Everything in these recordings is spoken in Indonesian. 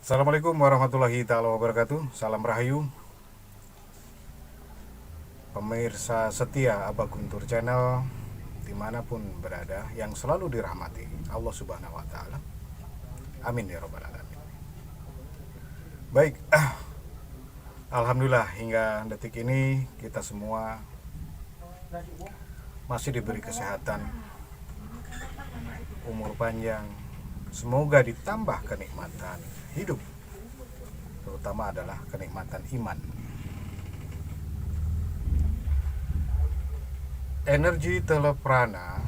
Assalamualaikum warahmatullahi taala wabarakatuh. Salam Rahayu, pemirsa setia Abah Guntur Channel dimanapun berada, yang selalu dirahmati Allah Subhanahu Wa Taala. Amin ya robbal alamin. Baik, alhamdulillah hingga detik ini kita semua masih diberi kesehatan, umur panjang, semoga ditambah kenikmatan hidup, terutama adalah kenikmatan iman. Energi teleprana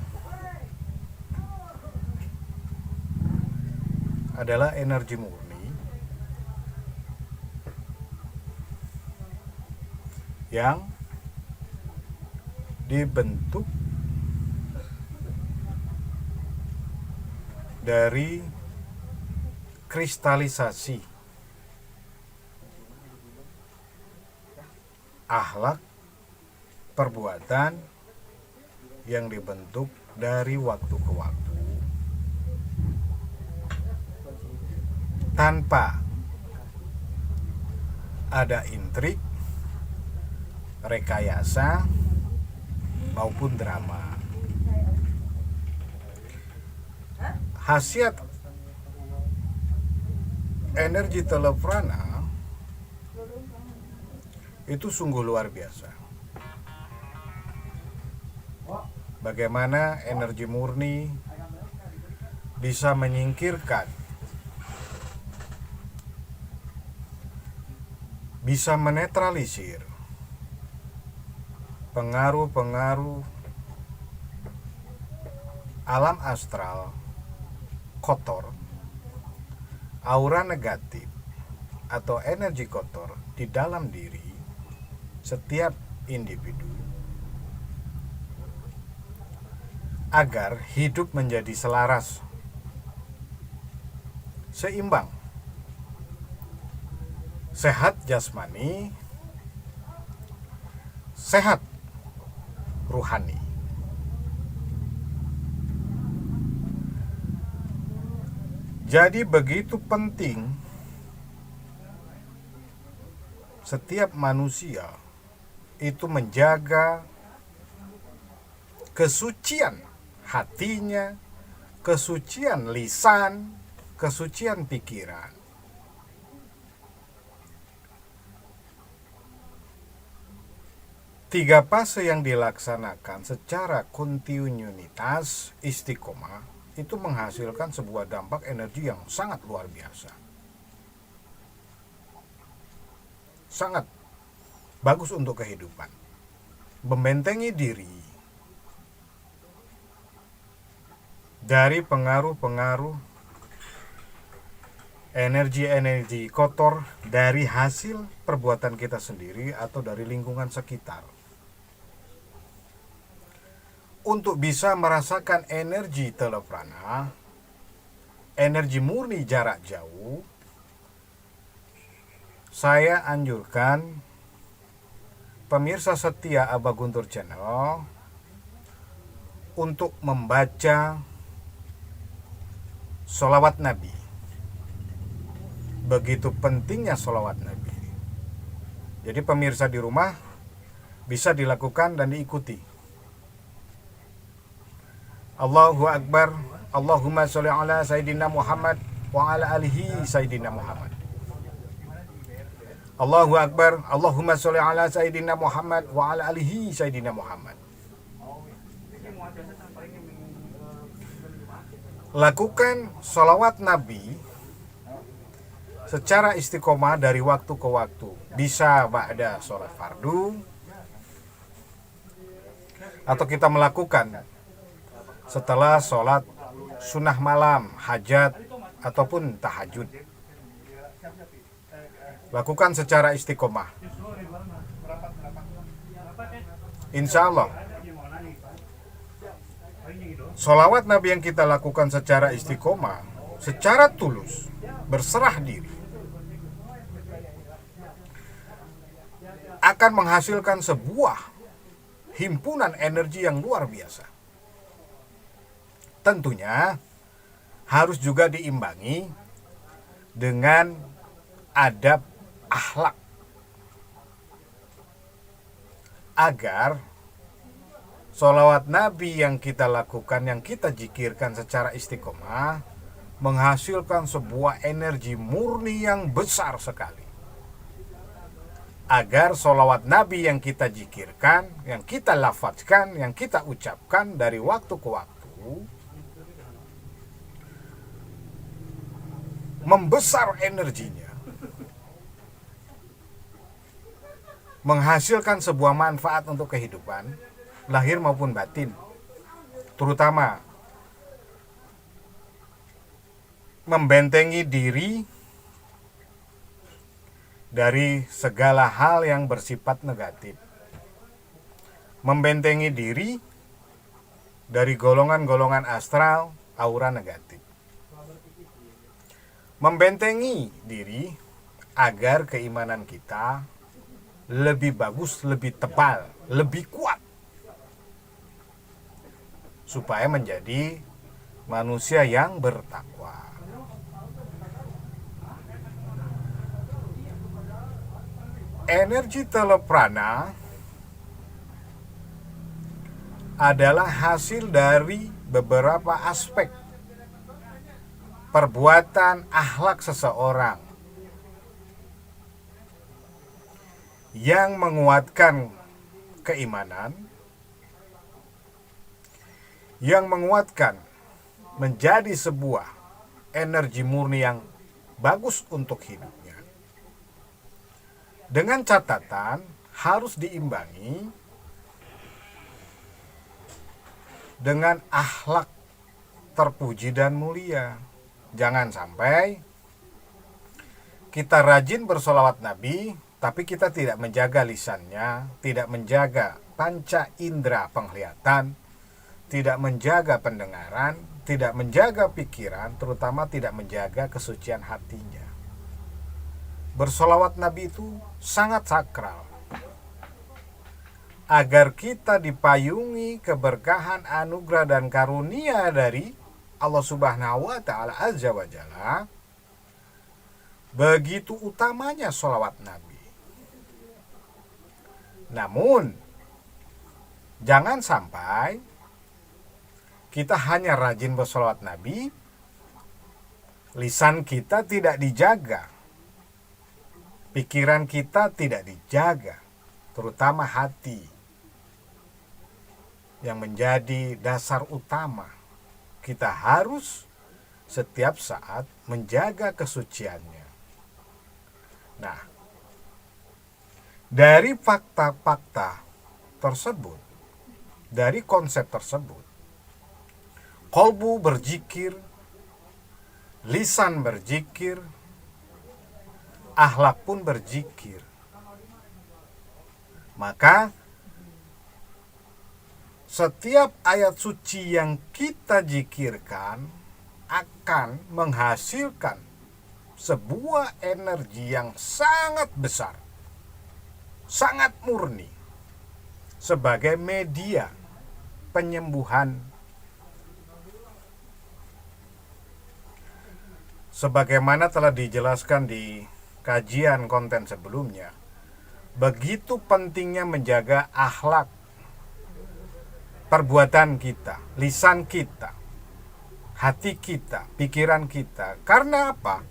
adalah energi murni yang dibentuk dari kristalisasi akhlak perbuatan yang dibentuk dari waktu ke waktu tanpa ada intrik, rekayasa maupun drama. Khasiat energi teleprana itu sungguh luar biasa. Bagaimana energi murni bisa menyingkirkan, bisa menetralisir pengaruh-pengaruh alam astral kotor, aura negatif atau energi kotor di dalam diri setiap individu, agar hidup menjadi selaras, seimbang, sehat jasmani, sehat ruhani. Jadi begitu penting setiap manusia itu menjaga kesucian hatinya, kesucian lisan, kesucian pikiran. Tiga fase yang dilaksanakan secara kontinuitas istiqomah itu menghasilkan sebuah dampak energi yang sangat luar biasa. Sangat bagus untuk kehidupan. Membentengi diri dari pengaruh-pengaruh energi-energi kotor dari hasil perbuatan kita sendiri atau dari lingkungan sekitar. Untuk bisa merasakan energi teleprana, energi murni jarak jauh, saya anjurkan pemirsa setia Abah Guntur Channel untuk membaca sholawat Nabi. Begitu pentingnya sholawat Nabi. Jadi pemirsa di rumah bisa dilakukan dan diikuti. Allahu Akbar, Allahumma sholli ala Sayyidina Muhammad wa ala alihi Sayyidina Muhammad. Allahu Akbar, Allahumma sholli ala Sayyidina Muhammad wa ala alihi Sayyidina Muhammad. Lakukan sholawat Nabi secara istiqomah dari waktu ke waktu. Bisa ba'da sholat fardu, atau kita melakukan setelah sholat sunnah malam, hajat, ataupun tahajud. Lakukan secara istiqomah. Insya Allah, sholawat Nabi yang kita lakukan secara istiqomah, secara tulus, berserah diri, akan menghasilkan sebuah himpunan energi yang luar biasa. Tentunya harus juga diimbangi dengan adab akhlak, agar sholawat Nabi yang kita lakukan, yang kita zikirkan secara istiqomah, menghasilkan sebuah energi murni yang besar sekali. Agar sholawat Nabi yang kita zikirkan, yang kita lafazkan, yang kita ucapkan dari waktu ke waktu, membesar energinya, menghasilkan sebuah manfaat untuk kehidupan lahir maupun batin, terutama membentengi diri dari segala hal yang bersifat negatif, membentengi diri dari golongan-golongan astral aura negatif, membentengi diri agar keimanan kita lebih bagus, lebih tebal, lebih kuat, supaya menjadi manusia yang bertakwa. Energi teleprana adalah hasil dari beberapa aspek perbuatan akhlak seseorang yang menguatkan keimanan, yang menguatkan menjadi sebuah energi murni yang bagus untuk hidupnya. Dengan catatan harus diimbangi dengan akhlak terpuji dan mulia. Jangan sampai kita rajin bersolawat Nabi, tapi kita tidak menjaga lisannya, tidak menjaga panca indera penglihatan, tidak menjaga pendengaran, tidak menjaga pikiran, terutama tidak menjaga kesucian hatinya. Bersolawat Nabi itu sangat sakral, agar kita dipayungi keberkahan, anugerah, dan karunia dari Allah Subhanahu wa Ta'ala Azza wa Jalla. Begitu utamanya solawat Nabi. Namun jangan sampai kita hanya rajin bersolawat Nabi, lisan kita tidak dijaga, pikiran kita tidak dijaga, terutama hati yang menjadi dasar utama. Kita harus setiap saat menjaga kesuciannya. Nah, dari fakta-fakta tersebut, dari konsep tersebut, kolbu berzikir, lisan berzikir, akhlak pun berzikir. Maka setiap ayat suci yang kita zikirkan akan menghasilkan sebuah energi yang sangat besar, sangat murni, sebagai media penyembuhan. Sebagaimana telah dijelaskan di kajian konten sebelumnya, begitu pentingnya menjaga akhlak perbuatan kita, lisan kita, hati kita, pikiran kita. Karena apa?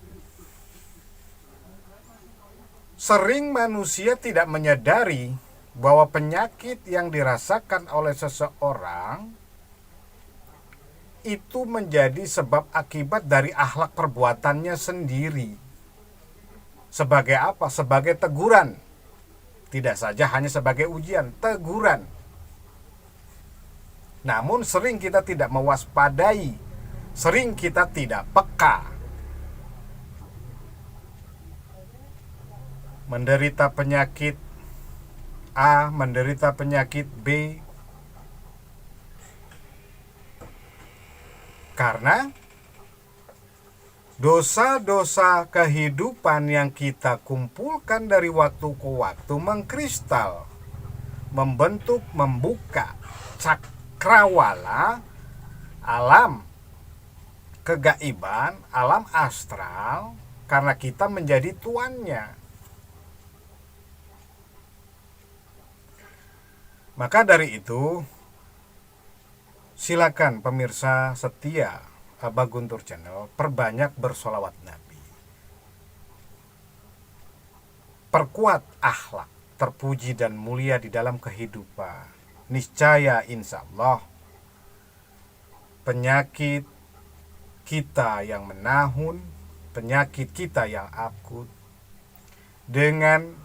Sering manusia tidak menyadari bahwa penyakit yang dirasakan oleh seseorang itu menjadi sebab akibat dari akhlak perbuatannya sendiri. Sebagai apa? Sebagai teguran. Tidak saja hanya sebagai ujian, teguran. Namun sering kita tidak mewaspadai, sering kita tidak peka. Menderita penyakit A, menderita penyakit B, karena dosa-dosa kehidupan yang kita kumpulkan dari waktu ke waktu mengkristal, membentuk, membuka cakrawala alam kegaiban, alam astral karena kita menjadi tuannya. Maka dari itu, silakan pemirsa setia Abah Guntur Channel perbanyak bersolawat Nabi. Perkuat akhlak terpuji dan mulia di dalam kehidupan. Niscaya insya Allah penyakit kita yang menahun, penyakit kita yang akut, dengan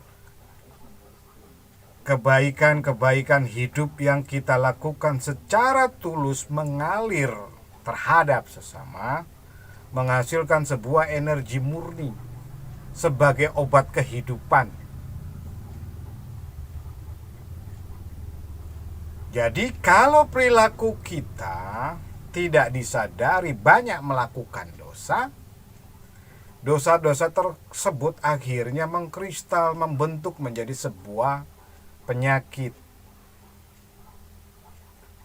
kebaikan-kebaikan hidup yang kita lakukan secara tulus mengalir terhadap sesama, menghasilkan sebuah energi murni sebagai obat kehidupan. Jadi kalau perilaku kita tidak disadari banyak melakukan dosa, dosa-dosa tersebut akhirnya mengkristal, membentuk menjadi sebuah penyakit.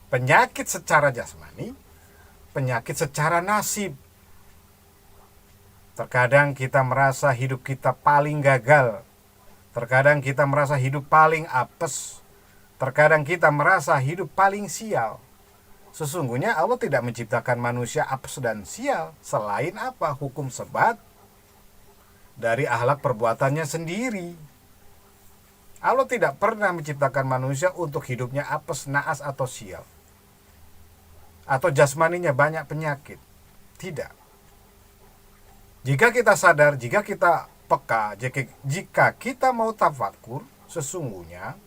Penyakit secara jasmani, penyakit secara nasib. Terkadang kita merasa hidup kita paling gagal. Terkadang kita merasa hidup paling apes. Terkadang kita merasa hidup paling sial. Sesungguhnya Allah tidak menciptakan manusia apes dan sial. Selain apa? Hukum sebat dari akhlak perbuatannya sendiri. Allah tidak pernah menciptakan manusia untuk hidupnya apes, naas, atau sial. Atau jasmaninya banyak penyakit. Tidak. Jika kita sadar, jika kita peka, jika kita mau tafakur, sesungguhnya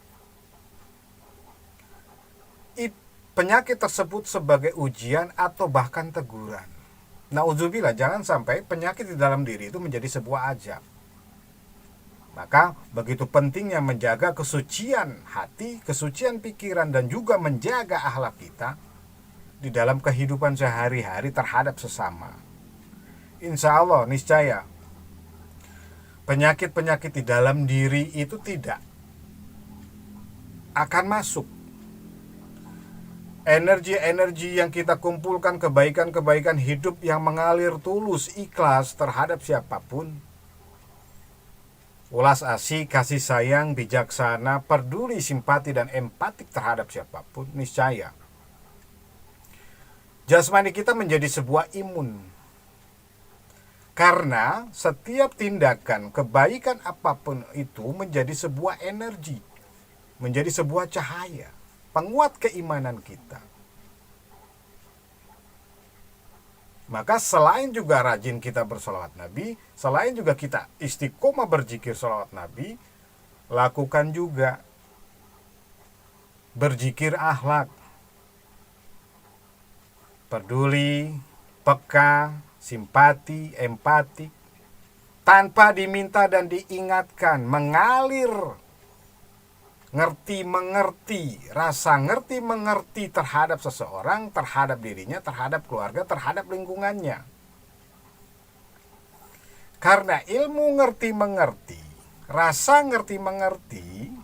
penyakit tersebut sebagai ujian atau bahkan teguran. Nauzubillah, jangan sampai penyakit di dalam diri itu menjadi sebuah ajab. Maka begitu pentingnya menjaga kesucian hati, kesucian pikiran, dan juga menjaga akhlak kita di dalam kehidupan sehari-hari terhadap sesama. Insya Allah, niscaya penyakit-penyakit di dalam diri itu tidak akan masuk. Energi-energi yang kita kumpulkan, kebaikan-kebaikan hidup yang mengalir tulus, ikhlas terhadap siapapun, ulas asih, kasih sayang, bijaksana, peduli, simpati, dan empatik terhadap siapapun, niscaya jasmani kita menjadi sebuah imun. Karena setiap tindakan kebaikan apapun itu menjadi sebuah energi, menjadi sebuah cahaya, penguat keimanan kita. Maka selain juga rajin kita bersolawat Nabi, selain juga kita istiqomah berzikir solawat Nabi, lakukan juga berzikir akhlak. Peduli, peka, simpati, empati, tanpa diminta dan diingatkan, mengalir. Ngerti mengerti, rasa ngerti mengerti terhadap seseorang, terhadap dirinya, terhadap keluarga, terhadap lingkungannya. Karena ilmu ngerti mengerti, rasa ngerti mengerti,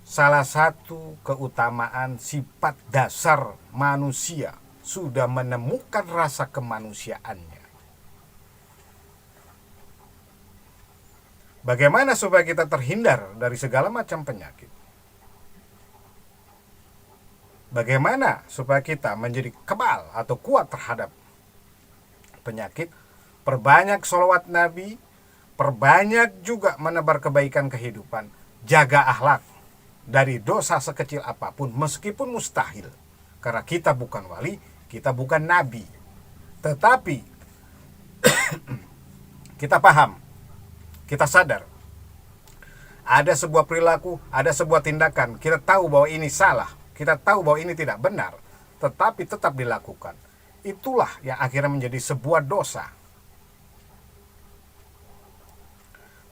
salah satu keutamaan sifat dasar manusia sudah menemukan rasa kemanusiaannya. Bagaimana supaya kita terhindar dari segala macam penyakit? Bagaimana supaya kita menjadi kebal atau kuat terhadap penyakit? Perbanyak sholawat Nabi, perbanyak juga menebar kebaikan kehidupan, jaga akhlak dari dosa sekecil apapun meskipun mustahil. Karena kita bukan wali, kita bukan nabi. Tetapi kita paham, kita sadar, ada sebuah perilaku, ada sebuah tindakan, kita tahu bahwa ini salah, kita tahu bahwa ini tidak benar, tetapi tetap dilakukan. Itulah yang akhirnya menjadi sebuah dosa.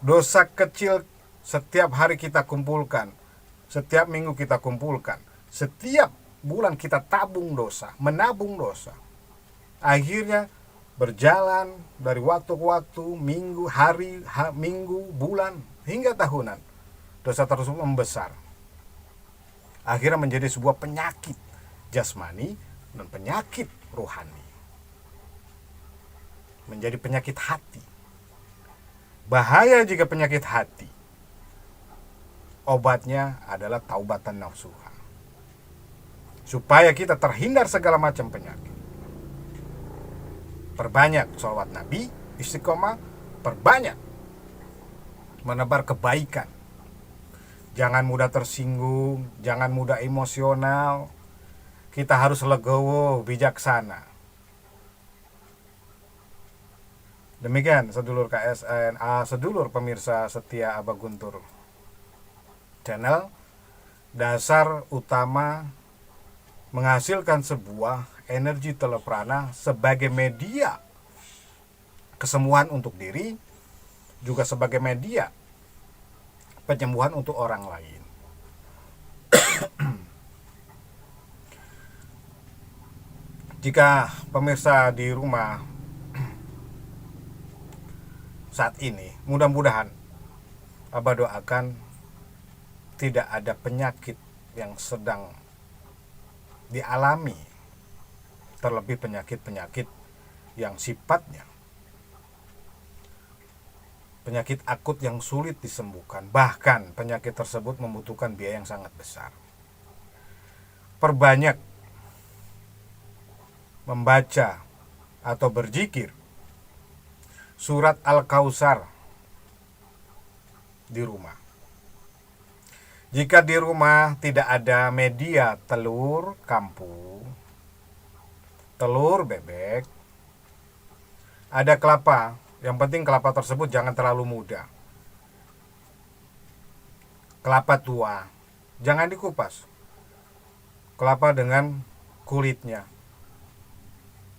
Dosa kecil setiap hari kita kumpulkan, setiap minggu kita kumpulkan, setiap bulan kita tabung dosa, menabung dosa. Akhirnya berjalan dari waktu ke waktu, minggu, hari, minggu, bulan, hingga tahunan. Dosa tersebut membesar. Akhirnya menjadi sebuah penyakit jasmani dan penyakit rohani. menjadi penyakit hati. Bahaya jika penyakit hati. Obatnya adalah taubatan nasuha. Supaya kita terhindar segala macam penyakit. Perbanyak sholawat Nabi, istiqomah, perbanyak menebar kebaikan. Jangan mudah tersinggung, jangan mudah emosional. Kita harus legowo, bijaksana. Demikian sedulur KSN, sedulur pemirsa setia Aba Guntur Channel. Dasar utama menghasilkan sebuah energi teleprana sebagai media kesembuhan untuk diri, juga sebagai media penyembuhan untuk orang lain. Jika pemirsa di rumah saat ini, mudah-mudahan Abah doakan tidak ada penyakit yang sedang dialami, terlebih penyakit-penyakit yang sifatnya penyakit akut yang sulit disembuhkan. Bahkan penyakit tersebut membutuhkan biaya yang sangat besar. Perbanyak membaca atau berzikir surat Al-Kautsar di rumah. Jika di rumah tidak ada media telur kampung, telur bebek, ada kelapa. Yang penting kelapa tersebut jangan terlalu muda. Kelapa tua, jangan dikupas. Kelapa dengan kulitnya.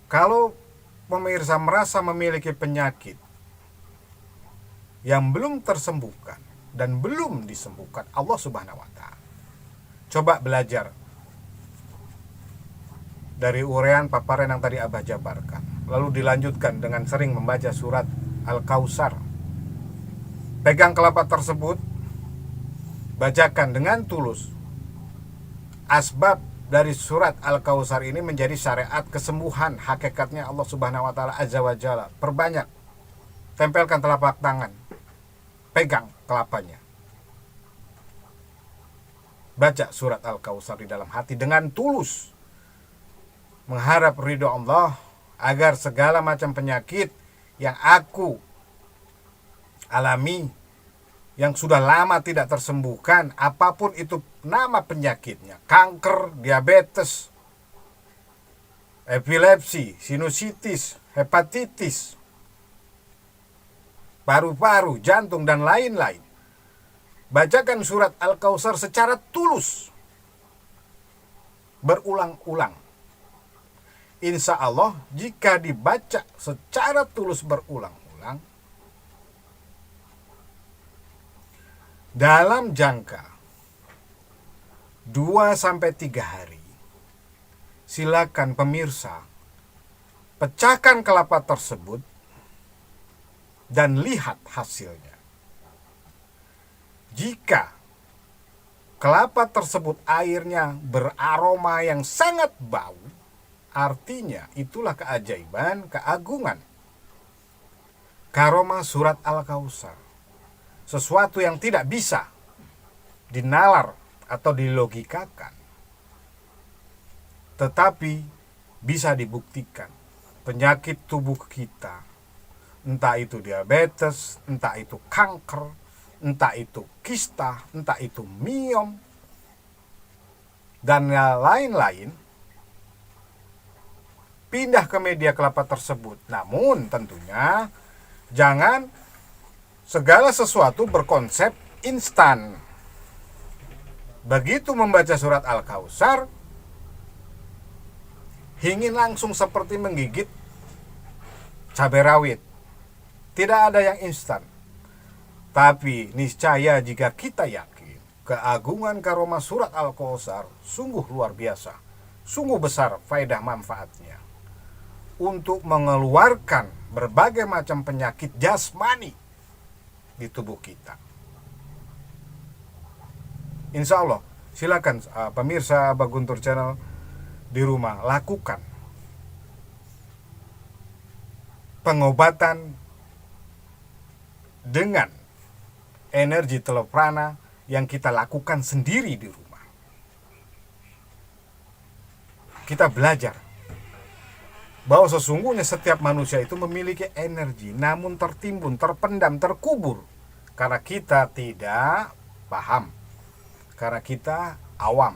Kalau pemirsa merasa memiliki penyakit yang belum tersembuhkan dan belum disembuhkan Allah Subhanahu wa Ta'ala, coba belajar dari uraian paparan yang tadi Abah jabarkan, lalu dilanjutkan dengan sering membaca surat Al-Kautsar. Pegang kelapa tersebut, bacakan dengan tulus. Asbab dari surat Al-Kautsar ini menjadi syariat kesembuhan. Hakikatnya Allah Subhanahu wa Ta'ala Azza wa Jalla. Perbanyak, tempelkan telapak tangan, pegang kelapanya, baca surat Al-Kautsar di dalam hati dengan tulus, mengharap ridho Allah agar segala macam penyakit yang aku alami, yang sudah lama tidak tersembuhkan, apapun itu nama penyakitnya, kanker, diabetes, epilepsi, sinusitis, hepatitis, paru-paru, jantung, dan lain-lain. Bacakan surat Al-Kautsar secara tulus, berulang-ulang. Insya Allah jika dibaca secara tulus berulang-ulang, dalam jangka 2-3 hari, silakan pemirsa pecahkan kelapa tersebut dan lihat hasilnya. Jika kelapa tersebut airnya beraroma yang sangat bau, artinya itulah keajaiban, keagungan karomah surat Al-Kautsar. Sesuatu yang tidak bisa dinalar atau dilogikakan, tetapi bisa dibuktikan. Penyakit tubuh kita, entah itu diabetes, entah itu kanker, entah itu kista, entah itu miom, dan lain-lain, pindah ke media kelapa tersebut. Namun tentunya jangan segala sesuatu berkonsep instan. Begitu membaca surat Al-Kautsar, ingin langsung seperti menggigit cabai rawit. Tidak ada yang instan. Tapi niscaya jika kita yakin keagungan karomah surat Al-Kautsar sungguh luar biasa, sungguh besar faedah manfaatnya untuk mengeluarkan berbagai macam penyakit jasmani di tubuh kita. Insya Allah, silakan pemirsa Aba Guntur Channel di rumah lakukan pengobatan dengan energi teleprana yang kita lakukan sendiri di rumah. Kita belajar bahwa sesungguhnya setiap manusia itu memiliki energi, namun tertimbun, terpendam, terkubur karena kita tidak paham, karena kita awam.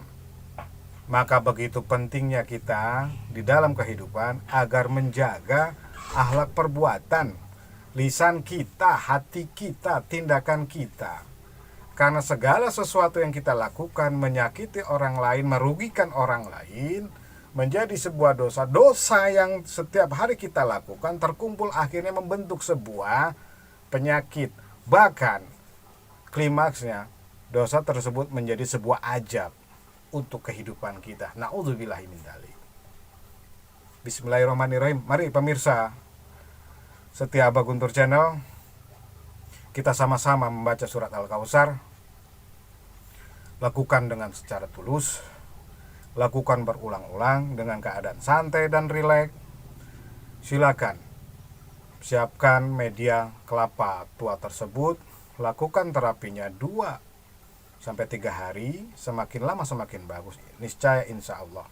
Maka begitu pentingnya kita di dalam kehidupan agar menjaga akhlak perbuatan, lisan kita, hati kita, tindakan kita. Karena segala sesuatu yang kita lakukan menyakiti orang lain, merugikan orang lain, menjadi sebuah dosa. Dosa yang setiap hari kita lakukan terkumpul akhirnya membentuk sebuah penyakit. Bahkan klimaksnya dosa tersebut menjadi sebuah ajab untuk kehidupan kita. Na'udzubillahi min dzalik. Bismillahirrahmanirrahim. Mari pemirsa setia Abah Guntur Channel, kita sama-sama membaca surat Al-Kautsar. Lakukan dengan secara tulus, lakukan berulang-ulang dengan keadaan santai dan rileks. Silakan siapkan media kelapa tua tersebut, lakukan terapinya 2-3 hari, semakin lama semakin bagus. Niscaya insya Allah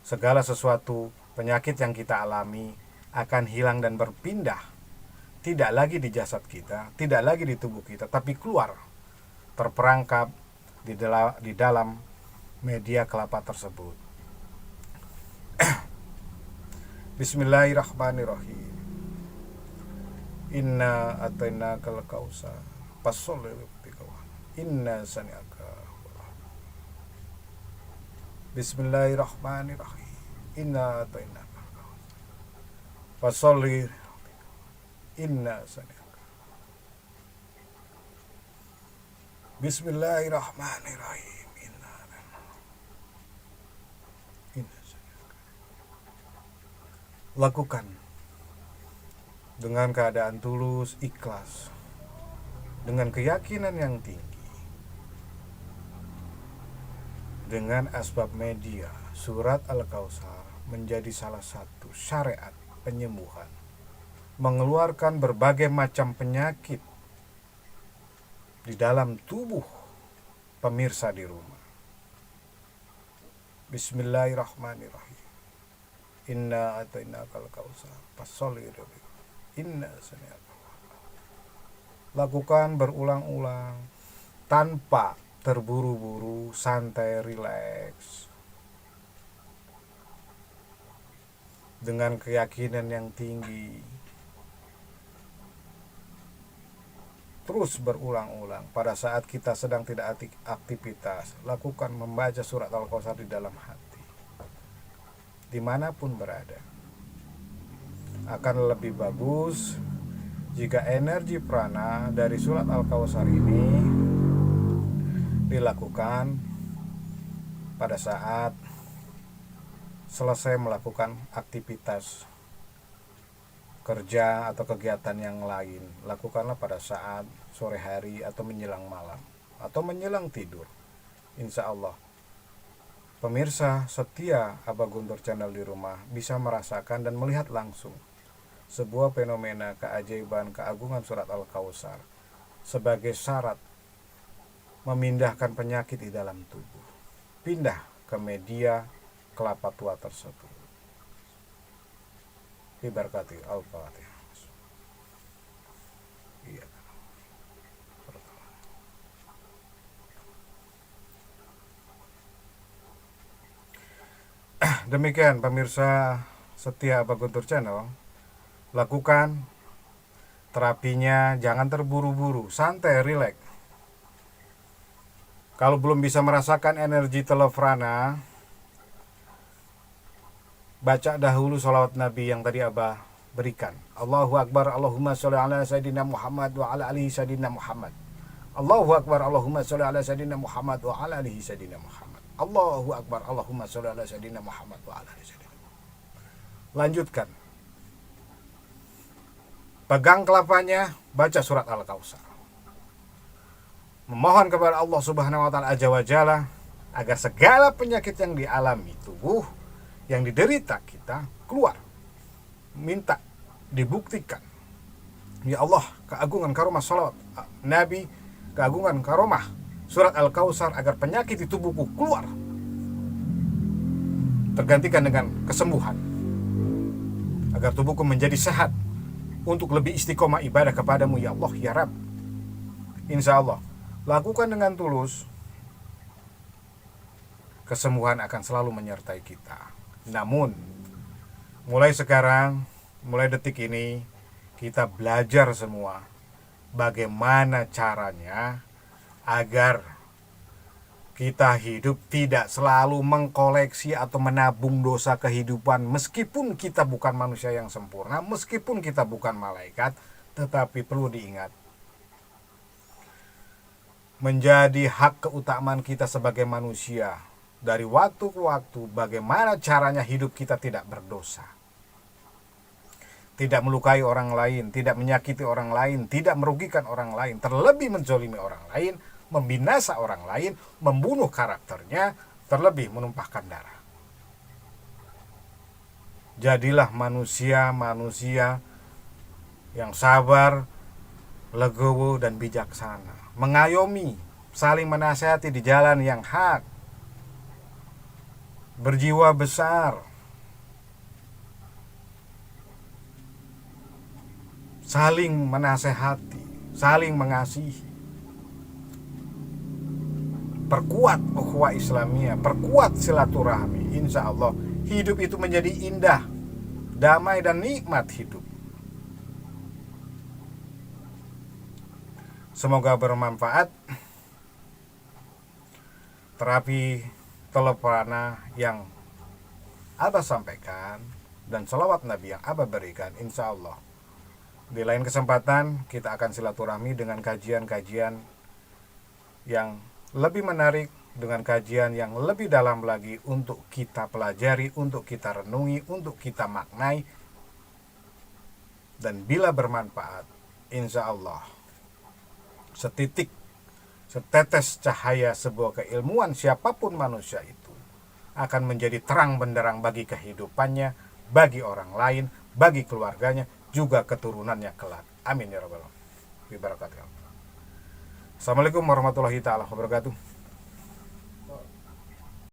segala sesuatu penyakit yang kita alami akan hilang dan berpindah, tidak lagi di jasad kita, tidak lagi di tubuh kita, tapi keluar terperangkap di dalam media kelapa tersebut. Bismillahirrahmanirrahim. Inna atainakal kautsar fasholli lirabbika inna sani'aka. Bismillahirrahmanirrahim. Inna atainakal kautsar fasholli lirabbika inna sani'aka. Bismillahirrahmanirrahim. Inna sani'aka. Lakukan dengan keadaan tulus, ikhlas, dengan keyakinan yang tinggi, dengan asbab media. Surat Al-Kautsar menjadi salah satu syariat penyembuhan, mengeluarkan berbagai macam penyakit di dalam tubuh pemirsa di rumah. Bismillahirrahmanirrahim. Inna atainakal kautsar fasholli lirabbika inna sani'aka. Lakukan berulang-ulang tanpa terburu-buru, santai, rileks, dengan keyakinan yang tinggi. Terus berulang-ulang pada saat kita sedang tidak aktivitas. Lakukan membaca surat Al-Kautsar di dalam hati, dimanapun berada. Akan lebih bagus jika energi prana dari surat Al-Kautsar ini dilakukan pada saat selesai melakukan aktivitas kerja atau kegiatan yang lain. Lakukanlah pada saat sore hari atau menjelang malam atau menjelang tidur. Insya Allah pemirsa setia Abah Guntur Channel di rumah bisa merasakan dan melihat langsung sebuah fenomena keajaiban keagungan surat Al-Kautsar sebagai syarat memindahkan penyakit di dalam tubuh. Pindah ke media kelapa tua tersebut. Diberkati Al-Fatihah. Iya. Demikian pemirsa setia Abah Guntur Channel. Lakukan terapinya, jangan terburu-buru, santai, rileks. Kalau belum bisa merasakan energi teleprana, baca dahulu sholawat Nabi yang tadi Abah berikan. Allahu Akbar, Allahumma sholli ala Sayyidina Muhammad wa ala alihi Sayyidina Muhammad. Allahu Akbar, Allahumma sholli ala Sayyidina Muhammad wa ala alihi Sayyidina Muhammad. Allahu Akbar, Allahumma sholli ala Sayyidina Muhammad wa ala alihi Sayyidina Muhammad. Lanjutkan. Pegang kelapanya, baca surat Al-Kautsar. Memohon kepada Allah Subhanahu wa taala Azza wa Jalla agar segala penyakit yang dialami tubuh, yang diderita kita keluar. Minta dibuktikan. Ya Allah, keagungan karomah salawat Nabi, keagungan karomah surat Al-Kautsar agar penyakit di tubuhku keluar, tergantikan dengan kesembuhan, agar tubuhku menjadi sehat untuk lebih istiqomah ibadah kepadamu ya Allah ya Rabb. Insya Allah, lakukan dengan tulus, kesembuhan akan selalu menyertai kita. Namun, mulai sekarang, mulai detik ini, kita belajar semua bagaimana caranya agar kita hidup tidak selalu mengkoleksi atau menabung dosa kehidupan. Meskipun kita bukan manusia yang sempurna, meskipun kita bukan malaikat, tetapi perlu diingat, menjadi hak keutamaan kita sebagai manusia dari waktu ke waktu, bagaimana caranya hidup kita tidak berdosa, tidak melukai orang lain, tidak menyakiti orang lain, tidak merugikan orang lain, terlebih menzolimi orang lain, membinasa orang lain, membunuh karakternya, terlebih menumpahkan darah. Jadilah manusia-manusia yang sabar, legowo, dan bijaksana, mengayomi, saling menasihati di jalan yang hak, berjiwa besar, saling menasehati, saling mengasihi, perkuat ukhuwah Islamiyah, perkuat silaturahmi. Insya Allah hidup itu menjadi indah, damai, dan nikmat hidup. Semoga bermanfaat terapi telepana yang Abah sampaikan dan selawat Nabi yang Abah berikan. Insya Allah di lain kesempatan kita akan silaturahmi dengan kajian-kajian yang lebih menarik, dengan kajian yang lebih dalam lagi untuk kita pelajari, untuk kita renungi, untuk kita maknai. Dan bila bermanfaat, insya Allah setitik, setetes cahaya sebuah keilmuan siapapun manusia itu akan menjadi terang benderang bagi kehidupannya, bagi orang lain, bagi keluarganya, juga keturunannya kelak. Amin ya rabbal alamin. Assalamualaikum warahmatullahi taala wabarakatuh.